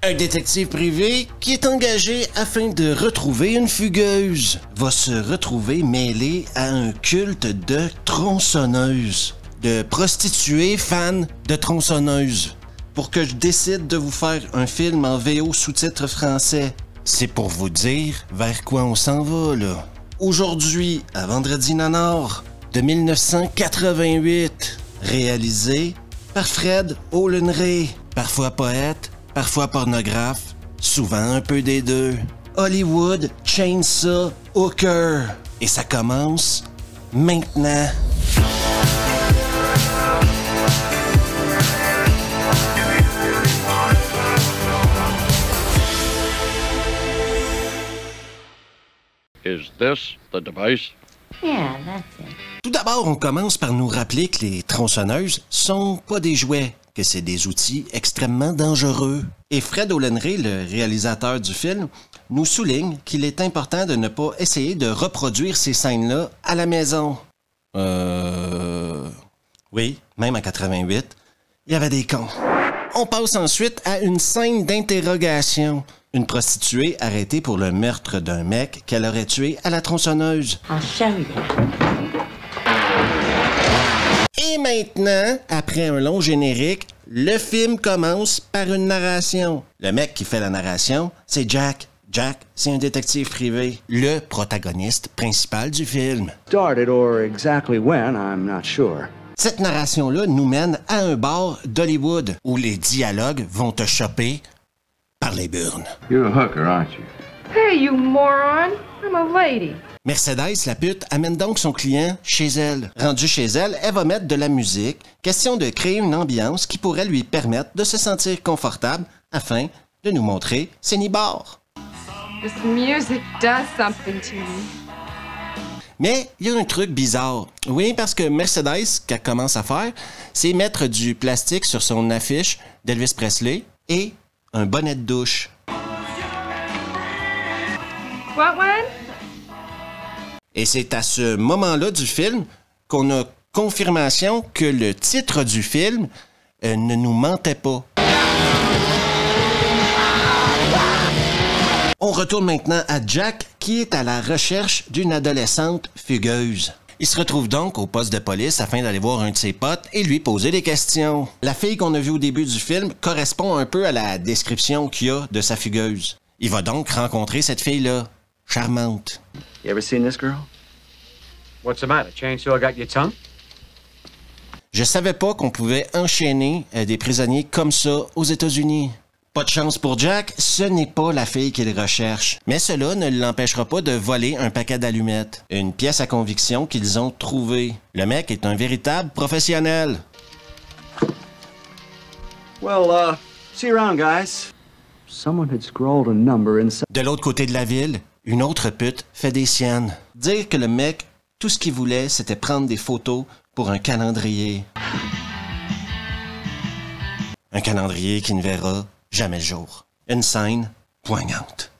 Un détective privé qui est engagé afin de retrouver une fugueuse va se retrouver mêlé à un culte de tronçonneuses, de prostituées fans de tronçonneuses. Pour que je décide de vous faire un film en VO sous-titres français, c'est pour vous dire vers quoi on s'en va, là. Aujourd'hui, à Vendredi Nanar de 1988, réalisé par Fred Olen-Ray, parfois poète, parfois pornographe, souvent un peu des deux. Hollywood Chainsaw Hooker. Et ça commence maintenant. Is this the device? Yeah, that's it. Tout d'abord, on commence par nous rappeler que les tronçonneuses sont pas des jouets, que c'est des outils extrêmement dangereux. Et Fred Olen-Ray, le réalisateur du film, nous souligne qu'il est important de ne pas essayer de reproduire ces scènes-là à la maison. Oui, même en 88, il y avait des cons. On passe ensuite à une scène d'interrogation. Une prostituée arrêtée pour le meurtre d'un mec qu'elle aurait tué à la tronçonneuse. I'll show you. Et maintenant, après un long générique, le film commence par une narration. Le mec qui fait la narration, c'est Jack. Jack, c'est un détective privé, le protagoniste principal du film. Started or exactly when, I'm not sure. Cette narration-là nous mène à un bar d'Hollywood où les dialogues vont te choper par les burnes. You're a hooker, aren't you? Hey, you moron! I'm a lady. Mercedes, la pute, amène donc son client chez elle. Rendue chez elle, elle va mettre de la musique, question de créer une ambiance qui pourrait lui permettre de se sentir confortable afin de nous montrer ses nibards. This music does something to me. Mais il y a un truc bizarre. Oui, parce que Mercedes, qu'elle commence à faire, c'est mettre du plastique sur son affiche d'Elvis Presley et un bonnet de douche. What one? Et c'est à ce moment-là du film qu'on a confirmation que le titre du film ne nous mentait pas. On retourne maintenant à Jack qui est à la recherche d'une adolescente fugueuse. Il se retrouve donc au poste de police afin d'aller voir un de ses potes et lui poser des questions. La fille qu'on a vue au début du film correspond un peu à la description qu'il y a de sa fugueuse. Il va donc rencontrer cette fille-là, charmante. You ever seen this girl? What's the matter? Chainsaw got your tongue? Je savais pas qu'on pouvait enchaîner des prisonniers comme ça aux États-Unis. Pas de chance pour Jack, ce n'est pas la fille qu'il recherche. Mais cela ne l'empêchera pas de voler un paquet d'allumettes. Une pièce à conviction qu'ils ont trouvée. Le mec est un véritable professionnel. Well, see you around, guys. Someone had scrawled a number inside. De l'autre côté de la ville, une autre pute fait des siennes. Dire que le mec, tout ce qu'il voulait, c'était prendre des photos pour un calendrier. Un calendrier qui ne verra jamais le jour. Une scène poignante.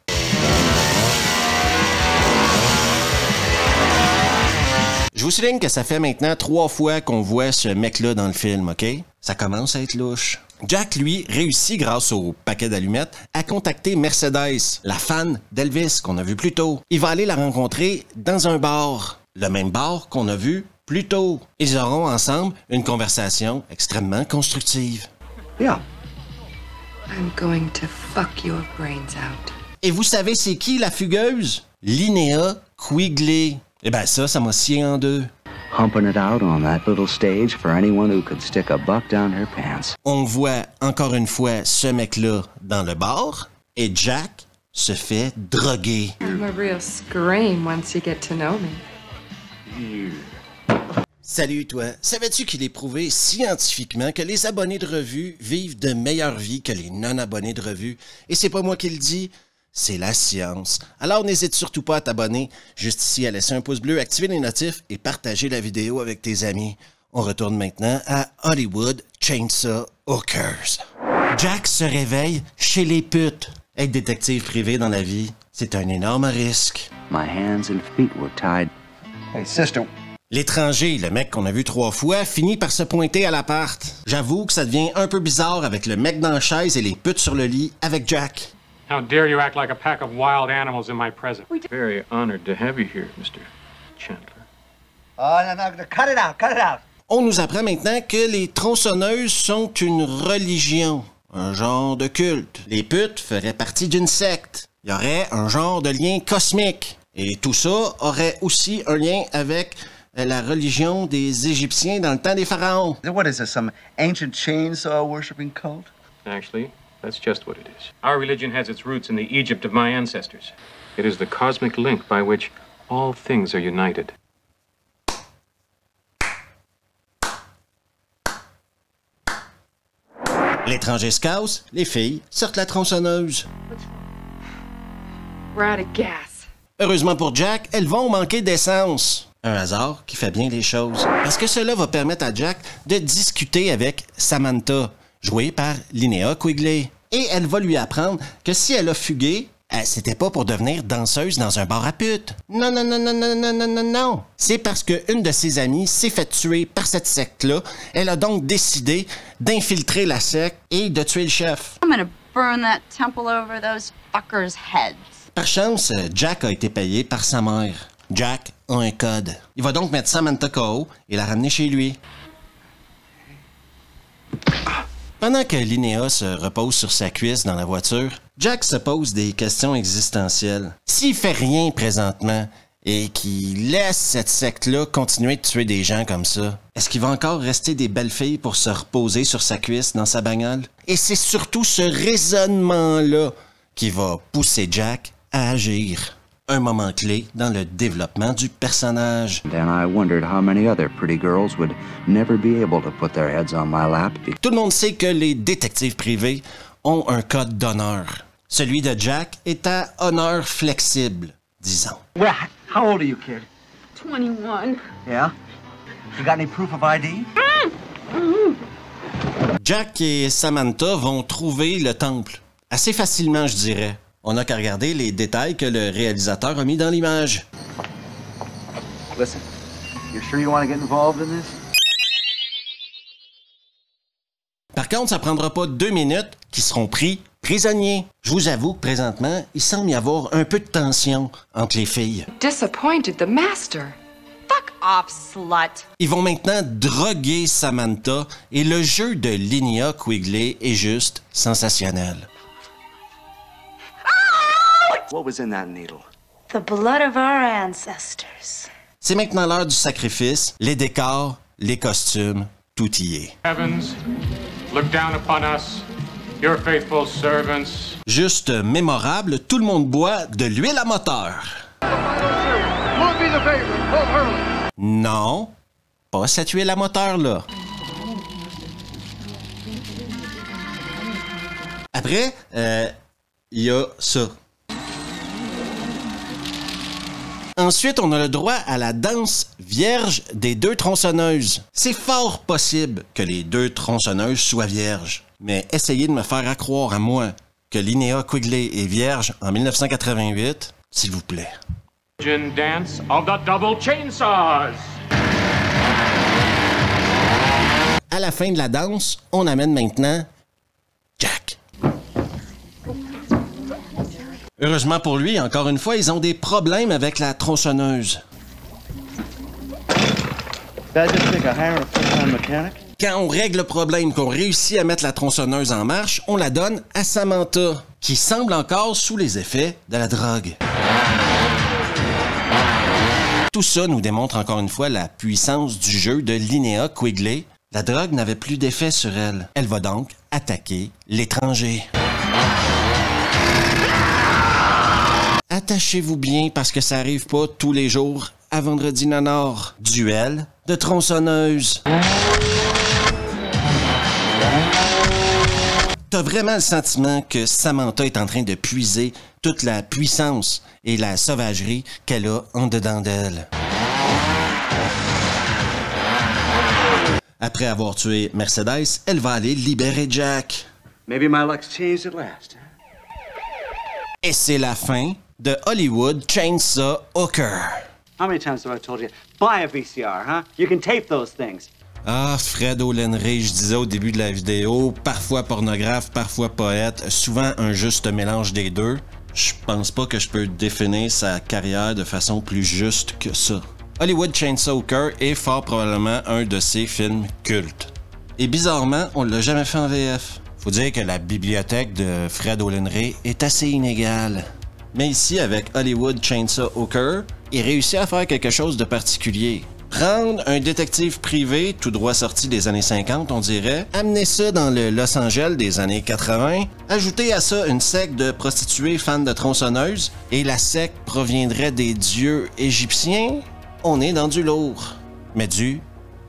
Je vous souligne que ça fait maintenant 3 fois qu'on voit ce mec-là dans le film, OK? Ça commence à être louche. Jack, lui, réussit, grâce au paquet d'allumettes, à contacter Mercedes, la fan d'Elvis qu'on a vu plus tôt. Il va aller la rencontrer dans un bar. Le même bar qu'on a vu plus tôt. Ils auront ensemble une conversation extrêmement constructive. Yeah. I'm going to fuck your brains out. Et vous savez c'est qui la fugueuse? Linnea Quigley. Eh ben ça m'a scié en deux. Humping it out on that little stage for anyone who could stick a buck down her pants. On voit encore une fois ce mec-là dans le bar et Jack se fait droguer. I'm a real scream once you get to know me. Salut toi, savais-tu qu'il est prouvé scientifiquement que les abonnés de revue vivent de meilleures vies que les non-abonnés de revue? Et c'est pas moi qui le dis, c'est la science. Alors n'hésite surtout pas à t'abonner, juste ici à laisser un pouce bleu, activer les notifs et partager la vidéo avec tes amis. On retourne maintenant à Hollywood Chainsaw Hookers. Jack se réveille chez les putes. Être détective privé dans la vie, c'est un énorme risque. My hands and feet were tied. Hey, sister. L'étranger, le mec qu'on a vu 3 fois, finit par se pointer à l'appart. J'avoue que ça devient un peu bizarre avec le mec dans la chaise et les putes sur le lit avec Jack. How dare you act like a pack of wild animals in my presence? Very honored to have you here, Mr. Chandler. Oh, no, cut it out, cut it out. On nous apprend maintenant que les tronçonneuses sont une religion, un genre de culte. Les putes feraient partie d'une secte. Il y aurait un genre de lien cosmique. Et tout ça aurait aussi un lien avec la religion des Égyptiens dans le temps des pharaons. What is this, some ancient chainsaw worshipping cult? Actually, that's just what it is. Our religion has its roots in the Egypt of my ancestors. It is the cosmic link by which all things are united. L'étranger se casse, les filles sortent la tronçonneuse. We're out of gas. Heureusement pour Jack, elles vont manquer d'essence. Un hasard qui fait bien les choses. Parce que cela va permettre à Jack de discuter avec Samantha, jouée par Linnea Quigley. Et elle va lui apprendre que si elle a fugué, c'était pas pour devenir danseuse dans un bar à putes. Non, non, non, non, non, non, non, non, non. C'est parce qu'une de ses amies s'est fait tuer par cette secte-là. Elle a donc décidé d'infiltrer la secte et de tuer le chef. I'm gonna burn that temple over those fuckers' heads. Par chance, Jack a été payé par sa mère. Jack a un code. Il va donc mettre Samantha KO et la ramener chez lui. Pendant que Linnea se repose sur sa cuisse dans la voiture, Jack se pose des questions existentielles. S'il fait rien présentement et qu'il laisse cette secte-là continuer de tuer des gens comme ça, est-ce qu'il va encore rester des belles filles pour se reposer sur sa cuisse dans sa bagnole? Et c'est surtout ce raisonnement-là qui va pousser Jack à agir. Un moment clé dans le développement du personnage. And I wondered how many other pretty girls would never be able to put their heads on my lap. Tout le monde sait que les détectives privés ont un code d'honneur. Celui de Jack est à honneur flexible, disons. Well, how old are you, kid? 21. Yeah? You got any proof of ID? Jack et Samantha vont trouver le temple. Assez facilement, je dirais. On n'a qu'à regarder les détails que le réalisateur a mis dans l'image. Listen, you're sure you want to get involved in this? Par contre, ça prendra pas 2 minutes qu'ils seront pris prisonniers. Je vous avoue que présentement, il semble y avoir un peu de tension entre les filles. Disappointed the master. Fuck off, slut. Ils vont maintenant droguer Samantha et le jeu de Linnea Quigley est juste sensationnel. What was in that needle? The blood of our ancestors. C'est maintenant l'heure du sacrifice, les décors, les costumes, tout y est. Heavens, look down upon us, your faithful servants. Juste mémorable, tout le monde boit de l'huile à moteur. Non, pas cette huile à moteur-là. Après, il y a ça. Ensuite, on a le droit à la danse vierge des 2 tronçonneuses. C'est fort possible que les 2 tronçonneuses soient vierges. Mais essayez de me faire croire à moi que Linnea Quigley est vierge en 1988, s'il vous plaît. Dance of the double chainsaws. À la fin de la danse, on amène maintenant Jack. Heureusement pour lui, encore une fois, ils ont des problèmes avec la tronçonneuse. Quand on règle le problème, qu'on réussit à mettre la tronçonneuse en marche, on la donne à Samantha, qui semble encore sous les effets de la drogue. Tout ça nous démontre encore une fois la puissance du jeu de Linnea Quigley. La drogue n'avait plus d'effet sur elle. Elle va donc attaquer l'étranger. Attachez-vous bien parce que ça arrive pas tous les jours à Vendredi Nonor. Duel de tronçonneuse. T'as vraiment le sentiment que Samantha est en train de puiser toute la puissance et la sauvagerie qu'elle a en dedans d'elle. Après avoir tué Mercedes, elle va aller libérer Jack. Maybe my luck's changed at last. Et c'est la fin de Hollywood Chainsaw Hooker. How many times have I told you? Buy a VCR, huh? You can tape those things. Ah, Fred Olen Ray, je disais au début de la vidéo, parfois pornographe, parfois poète, souvent un juste mélange des deux. Je pense pas que je peux définir sa carrière de façon plus juste que ça. Hollywood Chainsawker est fort probablement un de ses films cultes. Et bizarrement, on l'a jamais fait en VF. Faut dire que la bibliothèque de Fred Olen Ray est assez inégale. Mais ici, avec Hollywood Chainsawker, il réussit à faire quelque chose de particulier. Prendre un détective privé, tout droit sorti des années 50, on dirait, amener ça dans le Los Angeles des années 80, ajouter à ça une secte de prostituées fans de tronçonneuses, et la secte proviendrait des dieux égyptiens, on est dans du lourd. Mais du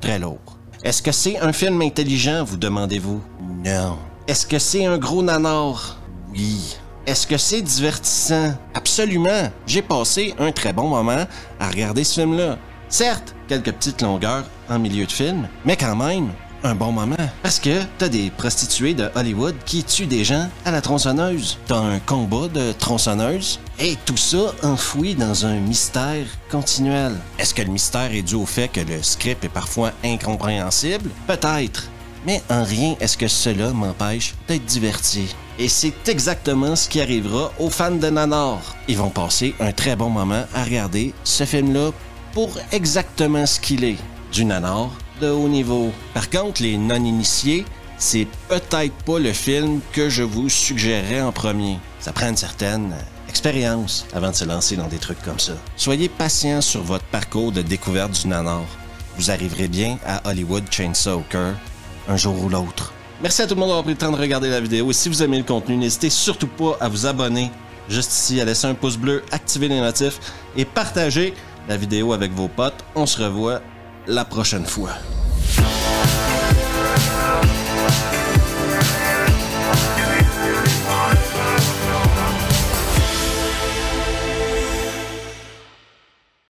très lourd. Est-ce que c'est un film intelligent, vous demandez-vous? Non. Est-ce que c'est un gros nanar? Oui. Est-ce que c'est divertissant? Absolument. J'ai passé un très bon moment à regarder ce film-là. Certes, quelques petites longueurs en milieu de film, mais quand même, un bon moment. Parce que t'as des prostituées de Hollywood qui tuent des gens à la tronçonneuse. T'as un combat de tronçonneuses. Et tout ça enfoui dans un mystère continuel. Est-ce que le mystère est dû au fait que le script est parfois incompréhensible? Peut-être. Mais en rien est-ce que cela m'empêche d'être diverti. Et c'est exactement ce qui arrivera aux fans de nanar. Ils vont passer un très bon moment à regarder ce film-là pour exactement ce qu'il est, du nanar de haut niveau. Par contre, les non-initiés, c'est peut-être pas le film que je vous suggérerais en premier. Ça prend une certaine expérience avant de se lancer dans des trucs comme ça. Soyez patient sur votre parcours de découverte du nanar. Vous arriverez bien à Hollywood Chainsawker un jour ou l'autre. Merci à tout le monde d'avoir pris le temps de regarder la vidéo. Et si vous aimez le contenu, n'hésitez surtout pas à vous abonner juste ici, à laisser un pouce bleu, activer les notifs et partager la vidéo avec vos potes. On se revoit la prochaine fois.